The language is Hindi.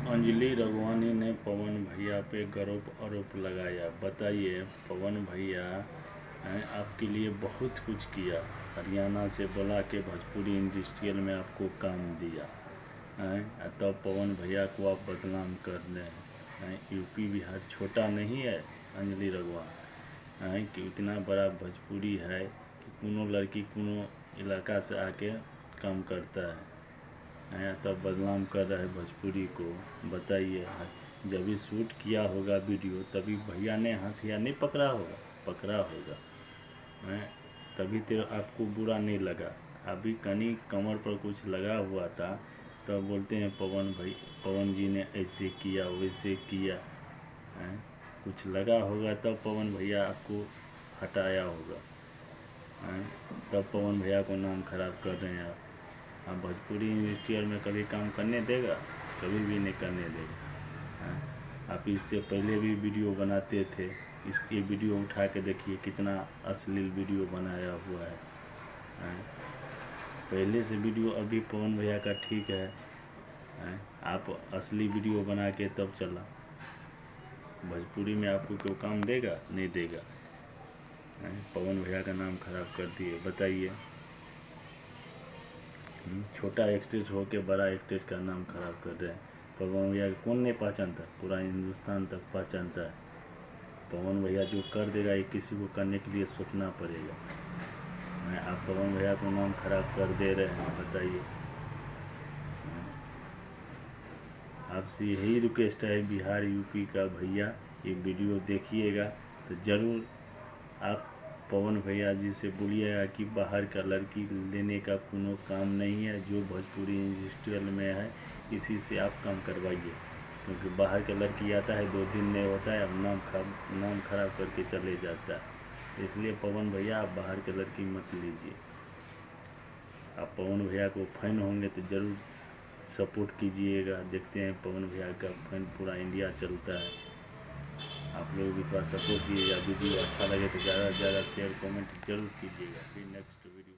अंजलि रघवानी ने पवन भैया पे गलत आरोप लगाया। बताइए पवन भैया आपके लिए बहुत कुछ किया, हरियाणा से बुला के भोजपुरी इंडस्ट्रियल में आपको काम दिया है, तब पवन भैया को आप बदनाम कर रहे हैं। यूपी बिहार छोटा नहीं है अंजलि रघवानी कि इतना बड़ा भोजपुरी है कि कोनो लड़की कोनो इलाका से आके काम करता है तब बदनाम कर रहा है भोजपुरी को। बताइए जब भी शूट किया होगा वीडियो तभी भैया ने हथियार नहीं पकड़ा होगा तभी तो आपको बुरा नहीं लगा। अभी कहीं कमर पर कुछ लगा हुआ था तब बोलते हैं पवन जी ने ऐसे किया वैसे किया कुछ लगा होगा तब पवन भैया आपको हटाया होगा तब पवन भैया को नाम खराब कर रहे हैं आप। भोजपुरी इंडस्ट्रियल में कभी काम करने देगा? कभी भी नहीं करने देगा। आप इससे पहले भी वीडियो बनाते थे, इसकी वीडियो उठा के देखिए कितना अश्लील वीडियो बनाया हुआ है। पहले से वीडियो अभी पवन भैया का ठीक है आप असली वीडियो बना के तब चला। भोजपुरी में आपको कोई काम देगा? नहीं देगा। पवन भैया का नाम खराब कर दिए। बताइए छोटा एक्सटेट हो के बड़ा एक्सटेट का नाम खराब कर रहे हैं। पवन भैया कौन नहीं पहचानता? पूरा हिंदुस्तान तक पहचानता है। पवन भैया जो कर देगा ये किसी को करने के लिए सोचना पड़ेगा। आप पवन भैया को नाम खराब कर दे रहे हैं। बताइए आपसे यही रिक्वेस्ट है बिहार यूपी का भैया, ये वीडियो देखिएगा तो ज़रूर आप पवन भैया जी से बोलिएगा कि बाहर का लड़की लेने का कोनो काम नहीं है, जो भोजपुरी इंडस्ट्रियल में है इसी से आप काम करवाइए। क्योंकि बाहर का लड़की आता है 2 दिन नहीं होता है, अब नाम खराब करके चले जाता है। इसलिए पवन भैया आप बाहर के लड़की मत लीजिए। आप पवन भैया को फैन होंगे तो ज़रूर सपोर्ट कीजिएगा। देखते हैं पवन भैया का फैन पूरा इंडिया चलता है। आप लोग भी थोड़ा सपोर्ट कीजिएगा। वीडियो अच्छा लगे तो ज़्यादा से ज़्यादा शेयर कमेंट जरूर कीजिएगा। फिर नेक्स्ट वीडियो